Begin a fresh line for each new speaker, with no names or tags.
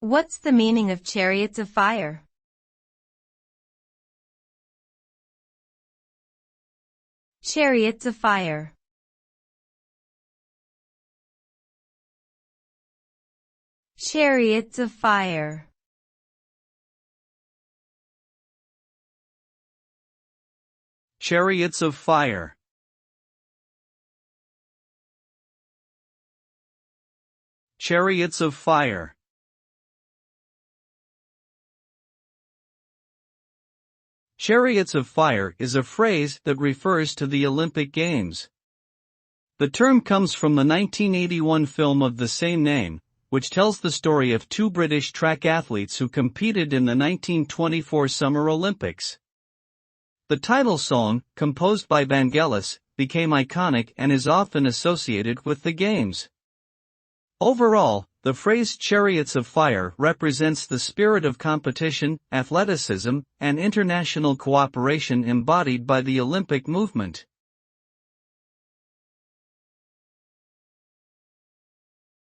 What's the meaning of Chariots of Fire? Chariots of Fire. Chariots of Fire.
Chariots of Fire. Chariots of Fire. Chariots of Fire is a phrase that refers to the Olympic Games. The term comes from the 1981 film of the same name, which tells the story of two British track athletes who competed in the 1924 Summer Olympics. The title song, composed by Vangelis, became iconic and is often associated with the Games. Overall, the phrase Chariots of Fire represents the spirit of competition, athleticism, and international cooperation embodied by the Olympic movement.